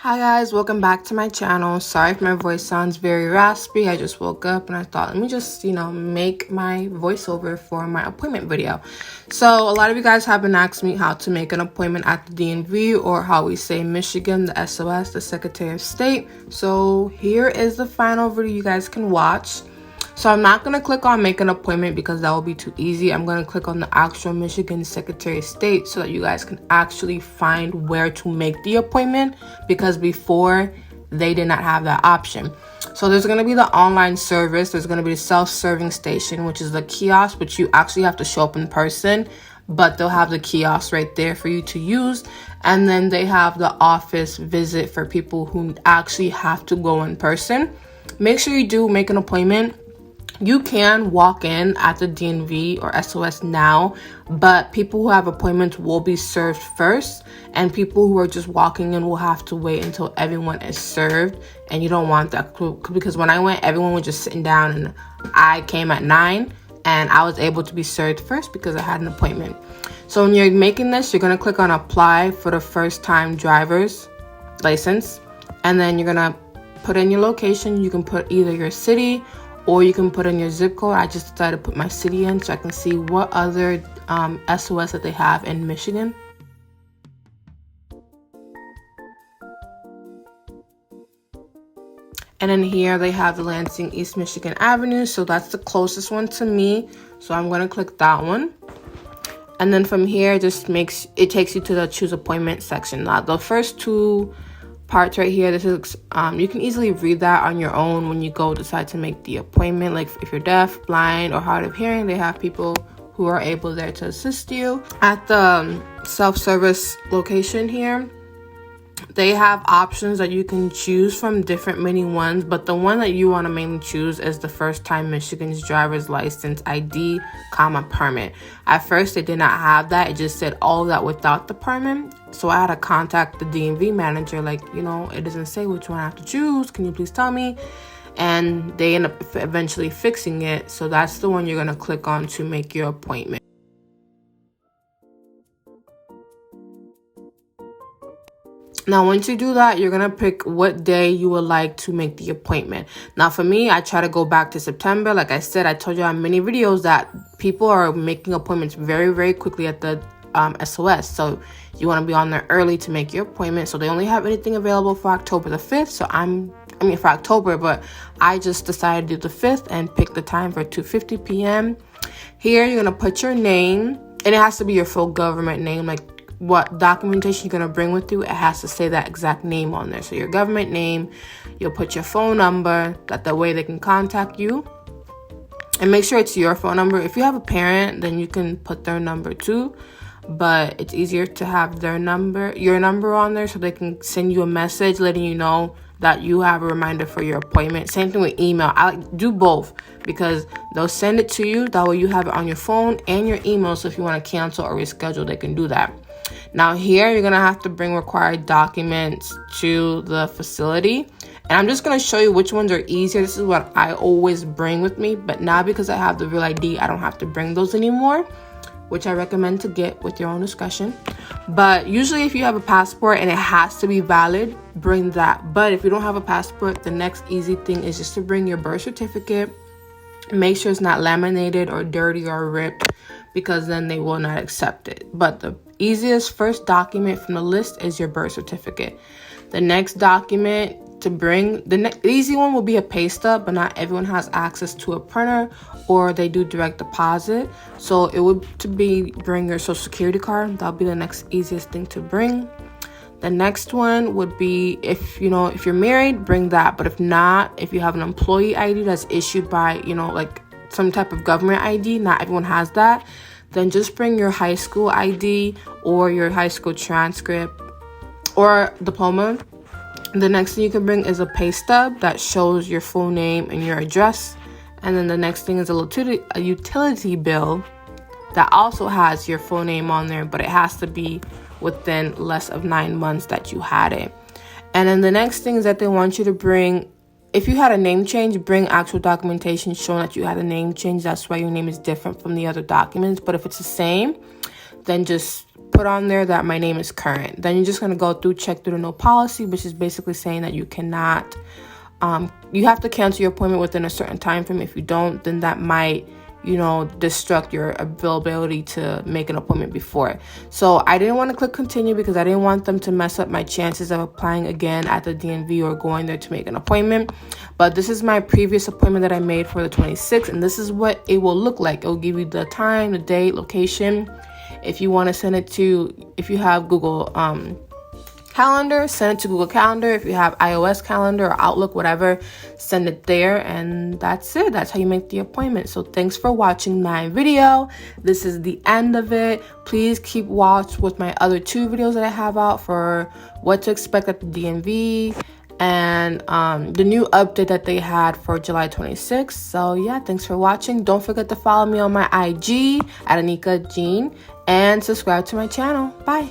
Hi guys, welcome back to my channel. Sorry if my voice sounds very raspy. I just woke up and I thought, let me just, make my voiceover for my appointment video. So a lot of you guys have been asking me how to make an appointment at the DMV, or how we say in Michigan, the SOS, the Secretary of State. So here is the final video you guys can watch. So I'm not going to click on make an appointment because that will be too easy. I'm going to click on the actual Michigan Secretary of State so that you guys can actually find where to make the appointment, because before they did not have that option. So there's going to be the online service. There's going to be the self-serving station, which is the kiosk, which you actually have to show up in person, but they'll have the kiosk right there for you to use. And then they have the office visit for people who actually have to go in person. Make sure you do make an appointment. You can walk in at the DMV or SOS now, but people who have appointments will be served first, and people who are just walking in will have to wait until everyone is served. And you don't want that, because when I went, everyone was just sitting down, and I came at 9 and I was able to be served first because I had an appointment. So when you're making this, you're going to click on apply for the first time driver's license, and then you're going to put in your location. You can put either your city or you can put in your zip code. I just decided to put my city in so I can see what other SOS that they have in Michigan. And then here they have the Lansing East Michigan Avenue. So that's the closest one to me. So I'm going to click that one. And then from here, it takes you to the choose appointment section. Now, the first two parts right here, this is you can easily read that on your own when you decide to make the appointment. Like if you're deaf, blind, or hard of hearing, they have people who are able there to assist you. At the self-service location here, they have options that you can choose from, different many ones, but the one that you want to mainly choose is the first time Michigan's driver's license ID, permit. At first, they did not have that. It just said all that without the permit. So I had to contact the DMV manager, it doesn't say which one I have to choose. Can you please tell me? And they end up eventually fixing it. So that's the one you're going to click on to make your appointment. Now, once you do that, you're going to pick what day you would like to make the appointment. Now, for me, I try to go back to September. Like I said, I told you on many videos that people are making appointments very, very quickly at the SOS. So you want to be on there early to make your appointment. So they only have anything available for October the 5th. So for October, but I just decided to do the 5th and pick the time for 2:50 p.m. Here, you're going to put your name, and it has to be your full government name, like what documentation you're going to bring with you. It has to say that exact name on there. So your government name, you'll put your phone number, that way they can contact you. And make sure it's your phone number. If you have a parent, then you can put their number too. But it's easier to have your number on there so they can send you a message letting you know that you have a reminder for your appointment. Same thing with email. I do both because they'll send it to you. That way you have it on your phone and your email. So if you want to cancel or reschedule, they can do that. Now here, you're going to have to bring required documents to the facility. And I'm just going to show you which ones are easier. This is what I always bring with me. But now because I have the Real ID, I don't have to bring those anymore, which I recommend to get with your own discretion. But usually if you have a passport and it has to be valid, bring that. But if you don't have a passport, the next easy thing is just to bring your birth certificate. Make sure it's not laminated or dirty or ripped, because then they will not accept it. But the easiest first document from the list is your birth certificate. The next document to bring, the easy one will be a pay stub, but not everyone has access to a printer, or they do direct deposit. So it would bring your social security card. That'll be the next easiest thing to bring. The next one would be if you're married, bring that. But if not, if you have an employee ID that's issued by, like some type of government ID, not everyone has that, then just bring your high school ID or your high school transcript or diploma. The next thing you can bring is a pay stub that shows your full name and your address. And then the next thing is a utility bill that also has your full name on there, but it has to be within less of 9 months that you had it. And then the next thing is that they want you to bring, if you had a name change, bring actual documentation showing that you had a name change. That's why your name is different from the other documents. But if it's the same, then just put on there that my name is current. Then you're just going to go through, check through the no policy, which is basically saying that you cannot, you have to cancel your appointment within a certain time frame. If you don't, then that might, you know, destruct your availability to make an appointment before. So I didn't want to click continue because I didn't want them to mess up my chances of applying again at the DMV or going there to make an appointment. But this is my previous appointment that I made for the 26th, and this is what it will look like. It will give you the time, the date, location. If you want to send it to, if you have Google Calendar, send it to Google Calendar. If you have iOS Calendar or Outlook, whatever, send it there, and that's it. That's how you make the appointment. So thanks for watching my video. This is the end of it. Please keep watch with my other 2 videos that I have out for what to expect at the DMV and the new update that they had for July 26th. So yeah, thanks for watching. Don't forget to follow me on my IG at Anica Jean and subscribe to my channel. Bye.